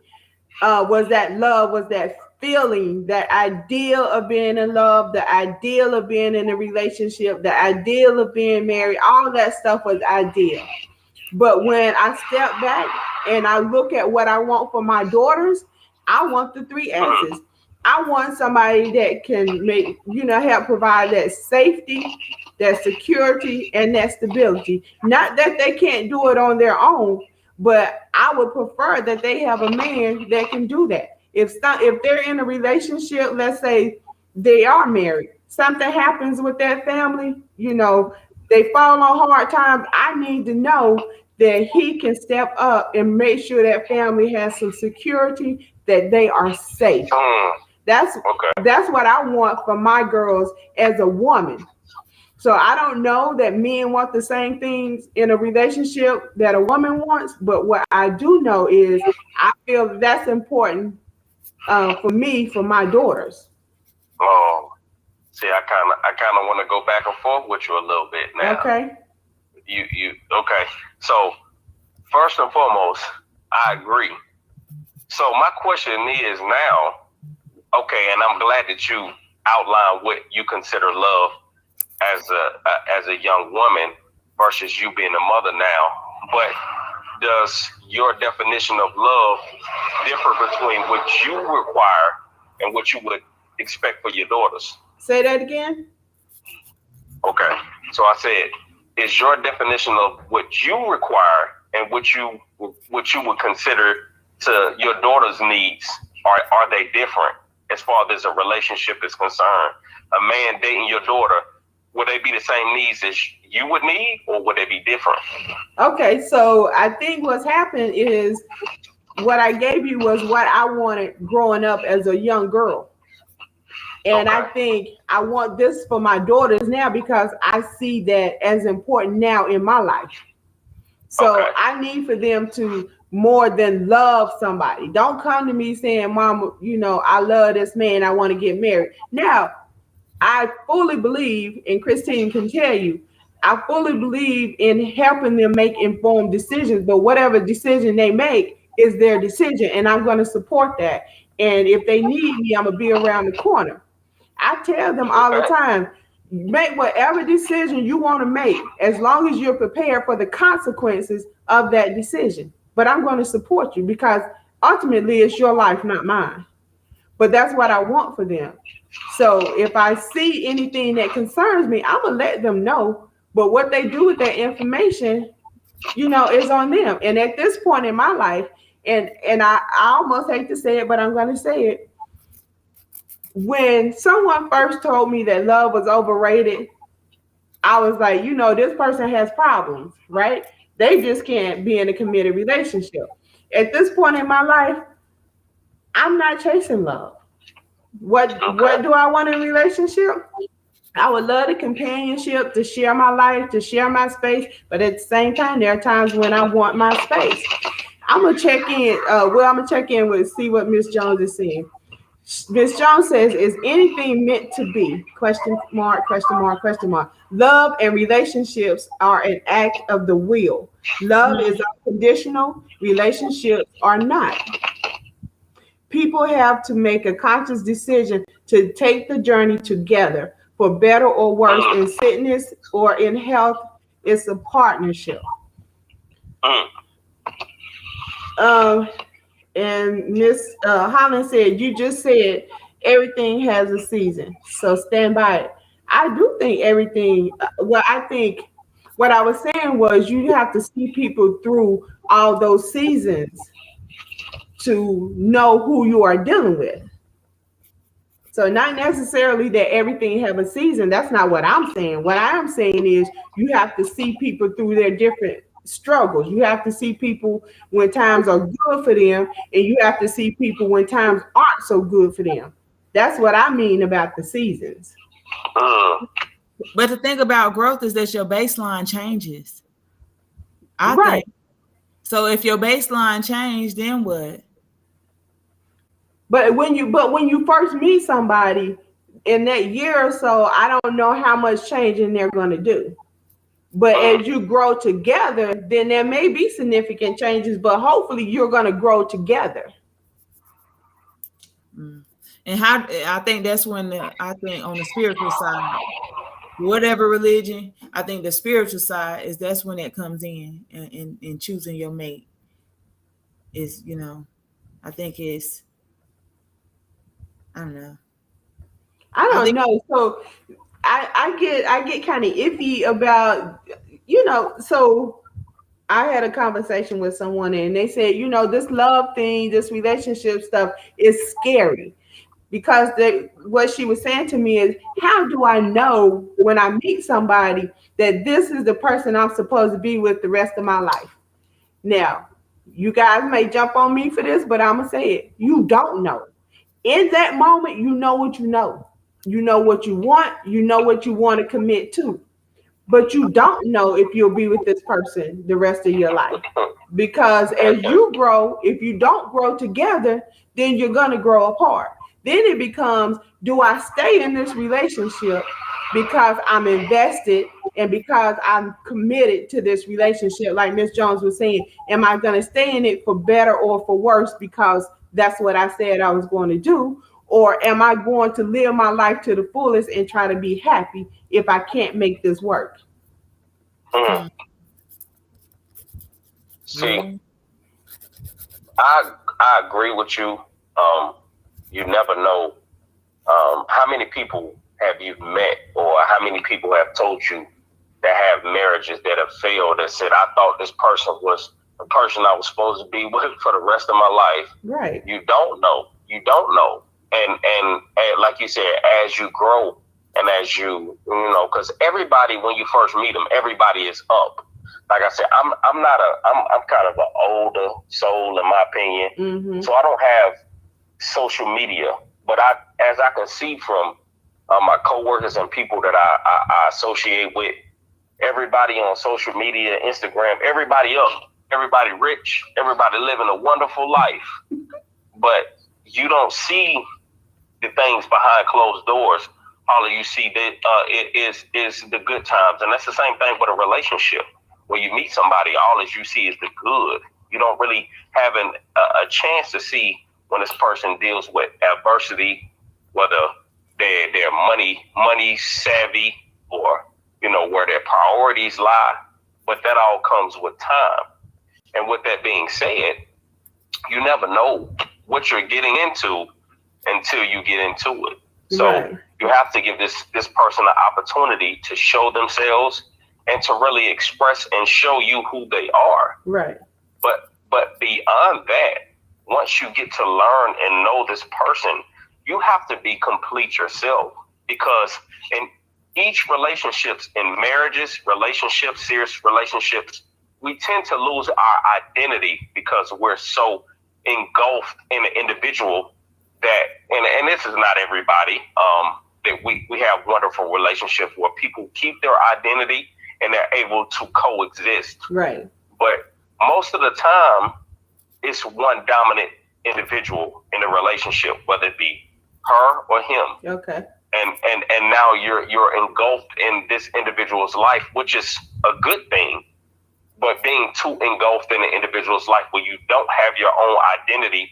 was that love, was that feeling, that ideal of being in love, the ideal of being in a relationship, the ideal of being married. All that stuff was ideal. But when I step back and I look at what I want for my daughters, I want the 3 S's. I want somebody that can help provide that safety, that security, and that stability. Not that they can't do it on their own, but I would prefer that they have a man that can do that. If they're in a relationship, let's say they are married, something happens with that family, they fall on hard times, I need to know that he can step up and make sure that family has some security, that they are safe. That's what I want for my girls as a woman. So I don't know that men want the same things in a relationship that a woman wants, but what I do know is I feel that's important for me, for my daughters.
See, I kind of want to go back and forth with you a little bit now.
Okay.
Okay. So first and foremost, I agree. So my question is now, okay, and I'm glad that you outlined what you consider love as a young woman versus you being a mother now. But does your definition of love differ between what you require and what you would expect for your daughters?
Say that again.
Okay. So I said, is your definition of what you require and what you would consider to your daughter's needs, are they different as far as a relationship is concerned? A man dating your daughter, would they be the same needs as you would need, or would they be different?
Okay, so I think what's happened is what I gave you was what I wanted growing up as a young girl. And I think I want this for my daughters now because I see that as important now in my life. So I need for them to more than love somebody. Don't come to me saying, Mama, I love this man, I want to get married. Now, I fully believe, and Christine can tell you, I fully believe in helping them make informed decisions, but whatever decision they make is their decision, and I'm going to support that. And if they need me, I'm going to be around the corner. I tell them all the time, make whatever decision you want to make, as long as you're prepared for the consequences of that decision. But I'm going to support you because ultimately it's your life, not mine. But that's what I want for them. So if I see anything that concerns me, I'm going to let them know. But what they do with that information, is on them. And at this point in my life, and I almost hate to say it, but I'm going to say it. When someone first told me that love was overrated, I was like, this person has problems, right? They just can't be in a committed relationship. At this point in my life, I'm not chasing love. What do I want in a relationship? I would love the companionship, to share my life, to share my space. But at the same time, there are times when I want my space. I'm going to check in. I'm going to check in with, see what Miss Jones is saying. Miss Jones says, is anything meant to be? Question mark, question mark, question mark. Love and relationships are an act of the will. Love is unconditional. Relationships are not. People have to make a conscious decision to take the journey together for better or worse in sickness or in health. It's a partnership. Um, and Miss Holland said, you just said everything has a season, so stand by it. I do think everything, well, I think what I was saying was you have to see people through all those seasons to know who you are dealing with. So not necessarily that everything have a season. That's not what I'm saying. What I am saying is you have to see people through their different struggles. You have to see people when times are good for them, and you have to see people when times aren't so good for them. That's what I mean about the seasons.
But the thing about growth is that your baseline changes. I
Right.
think. So if your baseline changed, then what?
But when you first meet somebody in that year or so, I don't know how much changing they're going to do. But as you grow together, then there may be significant changes, but hopefully you're going to grow together.
And how I think that's when I think on the spiritual side, whatever religion, I think the spiritual side that's when it comes in choosing your mate. Is, I think it's, I don't know.
I don't know. So I get kind of iffy about, so I had a conversation with someone and they said, this love thing, this relationship stuff is scary. Because what she was saying to me is, how do I know when I meet somebody that this is the person I'm supposed to be with the rest of my life? Now, you guys may jump on me for this, but I'm going to say it. You don't know. In that moment, you know what you know. You know what you want. You know what you want to commit to. But you don't know if you'll be with this person the rest of your life. Because as you grow, if you don't grow together, then you're going to grow apart. Then it becomes, do I stay in this relationship because I'm invested and because I'm committed to this relationship? Like Miss Jones was saying, am I going to stay in it for better or for worse because that's what I said I was going to do? Or am I going to live my life to the fullest and try to be happy if I can't make this work?
See, I agree with you. You never know how many people have you met or how many people have told you that have marriages that have failed that said, I thought this person was the person I was supposed to be with for the rest of my life.
Right.
You don't know. You don't know. And like you said, as you grow and as you because everybody, when you first meet them, everybody is up. Like I said, I'm kind of an older soul in my opinion. Mm-hmm. So I don't have social media, but as I can see from my coworkers and people that I associate with, everybody on social media, Instagram, everybody up, everybody rich, everybody living a wonderful life. But you don't see the things behind closed doors. All you see that is the good times, and that's the same thing with a relationship. When you meet somebody, all that you see is the good. You don't really have a chance to see when this person deals with adversity, whether they're money savvy or where their priorities lie. But that all comes with time. And with that being said, you never know what you're getting into until you get into it. So you have to give this person an opportunity to show themselves and to really express and show you who they are.
Right.
But beyond that, once you get to learn and know this person, you have to be complete yourself, because in each relationships, in marriages, relationships, serious relationships, we tend to lose our identity because we're so engulfed in an individual that, and this is not everybody, that we have wonderful relationships where people keep their identity and they're able to coexist.
Right. But
most of the time, it's one dominant individual in a relationship, whether it be her or him.
Okay.
And now you're engulfed in this individual's life, which is a good thing. But being too engulfed in an individual's life where you don't have your own identity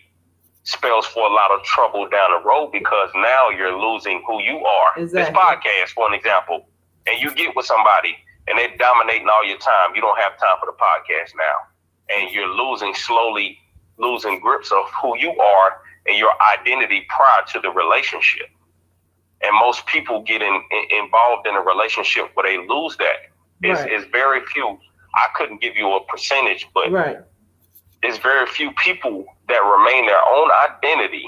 spells for a lot of trouble down the road, because now you're losing who you are.
Exactly.
This podcast, for an example, and you get with somebody and they're dominating all your time. You don't have time for the podcast now. And you're slowly losing grips of who you are and your identity prior to the relationship. And most people get involved in a relationship where they lose that. It's very few. I couldn't give you a percentage, but it's very few people that remain their own identity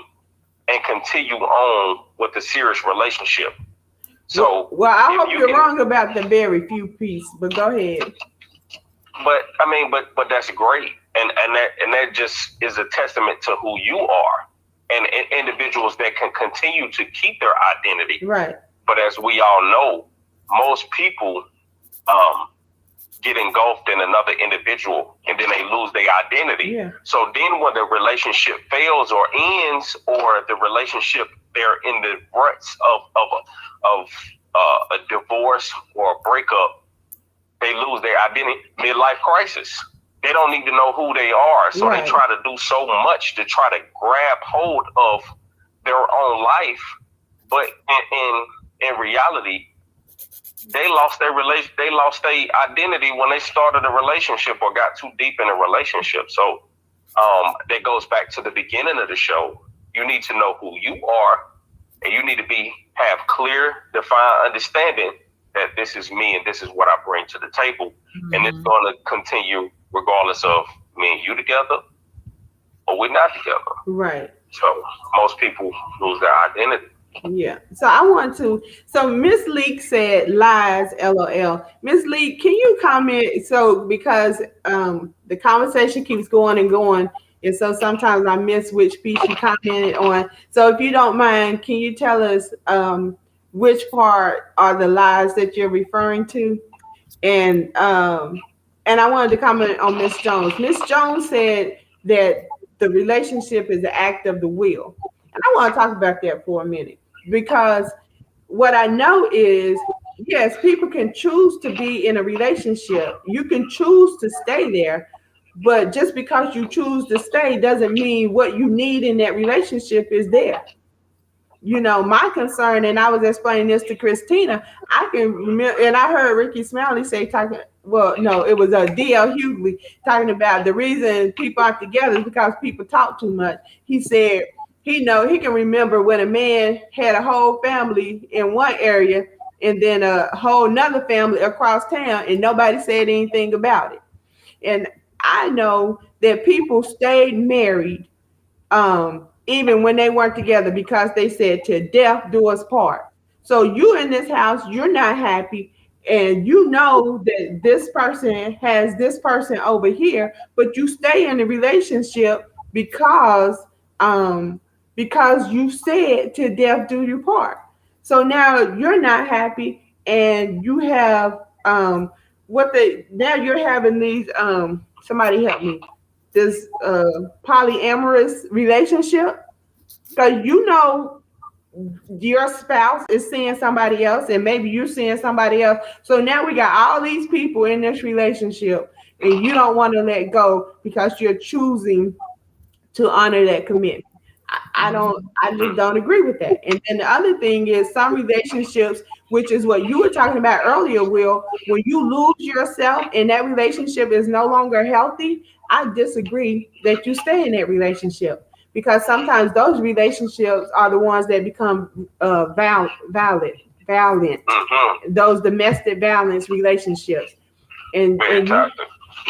and continue on with a serious relationship. So,
well, I hope you're wrong about the very few piece, but go ahead.
But I mean, but that's great, and that just is a testament to who you are, and individuals that can continue to keep their identity.
Right.
But as we all know, most people get engulfed in another individual, and then they lose their identity.
Yeah.
So then when the relationship fails or ends, or the relationship, they're in the ruts of a divorce or a breakup, they lose their identity. Midlife crisis. They don't need to know who they are. So they try to do so much to try to grab hold of their own life. But in reality, they lost their identity when they started a relationship or got too deep in a relationship. So that goes back to the beginning of the show. You need to know who you are, and you need to have clear, defined understanding that this is me and this is what I bring to the table. Mm-hmm. And it's going to continue regardless of me and you together or we're not together.
Right.
So most people lose their identity.
Yeah. So Miss Leek said lies, LOL. Miss Leek, can you comment? So because the conversation keeps going and going, and so sometimes I miss which piece you commented on. So if you don't mind, can you tell us which part are the lies that you're referring to? And I wanted to comment on Miss Jones. Miss Jones said that the relationship is an act of the will. And I want to talk about that for a minute, because what I know is, yes, people can choose to be in a relationship. You can choose to stay there, but just because you choose to stay doesn't mean what you need in that relationship is there. You know, my concern, and I was explaining this to Christina, I can remember, and I heard Ricky Smiley say, it was D.L. Hughley talking about the reason people aren't together is because people talk too much. He said, he can remember when a man had a whole family in one area and then a whole nother family across town, and nobody said anything about it. And I know that people stayed married even when they weren't together, because they said to death do us part. So you in this house, you're not happy, and you know that this person has this person over here, but you stay in the relationship because you said to death do you part. So now you're not happy, and you have now you're having these somebody help me, this polyamorous relationship. So you know your spouse is seeing somebody else, and maybe you're seeing somebody else. So now we got all these people in this relationship, and you don't want to let go because you're choosing to honor that commitment. I just don't agree with that. And then the other thing is, some relationships, which is what you were talking about earlier, Will, when you lose yourself and that relationship is no longer healthy, I disagree that you stay in that relationship, because sometimes those relationships are the ones that become violent, those domestic violence relationships. And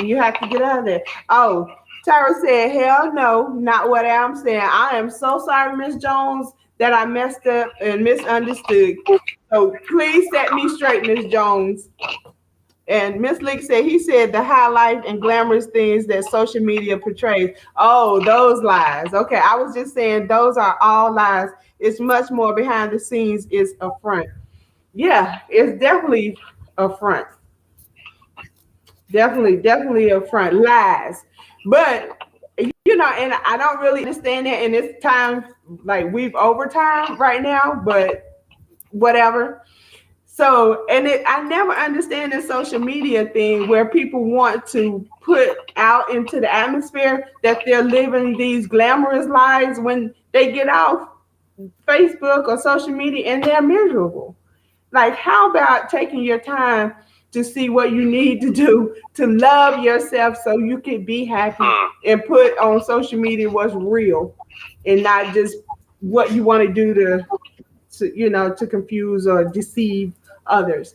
you have to get out of there. Oh, Tara said, hell no, not what I'm saying. I am so sorry, Miss Jones, that I messed up and misunderstood. So please set me straight, Miss Jones. And Miss Leek said, he said the high life and glamorous things that social media portrays. Oh, those lies. Okay, I was just saying those are all lies. It's much more behind the scenes. It's a front. Yeah, it's definitely a front. Definitely a front. Lies. But, and I don't really understand that in this time, like we've overtime right now, but whatever. So, I never understand the social media thing where people want to put out into the atmosphere that they're living these glamorous lives when they get off Facebook or social media and they're miserable. Like, how about taking your time to see what you need to do to love yourself so you can be happy and put on social media what's real and not just what you want to do to confuse or deceive others.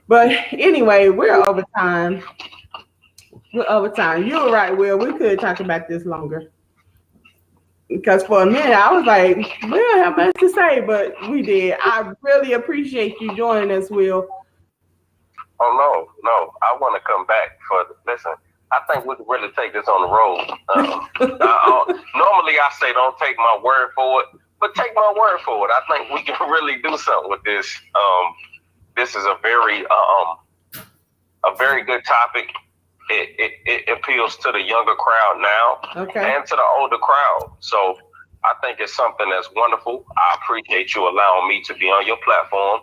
But anyway, we're over time. You were right, Will. We could talk about this longer. Because for a minute I was like, we don't have much to say, but we did. I really appreciate you joining us, Will.
Oh no, I want to come back listen. I think we can really take this on the road. Normally I say don't take my word for it, but take my word for it. I think we can really do something with this. This is a very good topic. It appeals to the younger crowd now and to the older crowd. So I think it's something that's wonderful. I appreciate you allowing me to be on your platform,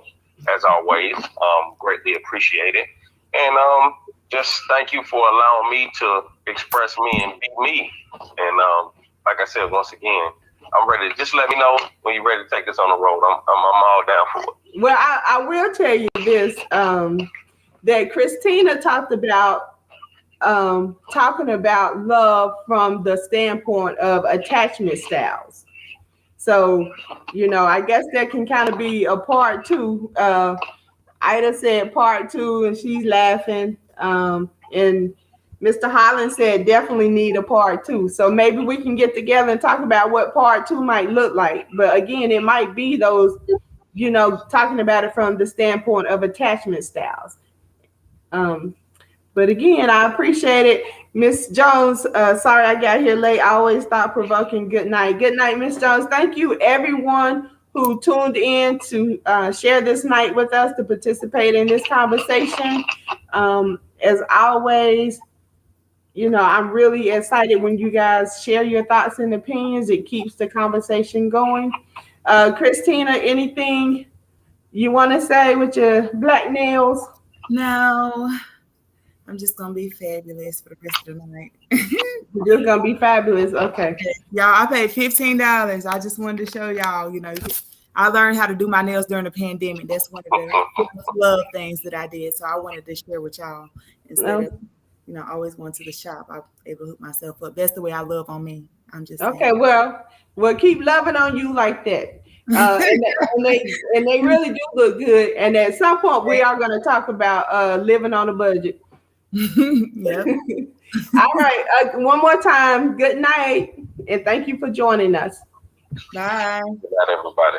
as always. Greatly appreciate it. And just thank you for allowing me to express me and be me. And like I said, once again, I'm ready. Just let me know when you're ready to take this on the road. I'm all down for it.
Well, I will tell you this, that Christina talked about talking about love from the standpoint of attachment styles. So, I guess that can kind of be a part two. Ida said part two, and she's laughing. And Mr. Holland said definitely need a part two. So maybe we can get together and talk about what part two might look like. But again, it might be those, talking about it from the standpoint of attachment styles. But again, I appreciate it. Miss Jones, sorry I got here late. I always thought provoking. Good night. Good night, Miss Jones. Thank you, everyone who tuned in to share this night with us, to participate in this conversation. As always, I'm really excited when you guys share your thoughts and opinions. It keeps the conversation going. Christina, anything you want to say with your black nails?
No. I'm just gonna be fabulous for the rest of the night.
You're gonna be fabulous. Okay.
Y'all, I paid $15. I just wanted to show y'all, I learned how to do my nails during the pandemic. That's one of the love things that I did. So I wanted to share with y'all instead of, always going to the shop. I was able to hook myself up. That's the way I love on me. I'm just saying.
Okay. Well, keep loving on you like that. And they really do look good. And at some point, we are going to talk about living on a budget.
Yep.
All right. One more time. Good night. And thank you for joining us.
Bye.
Good night, everybody.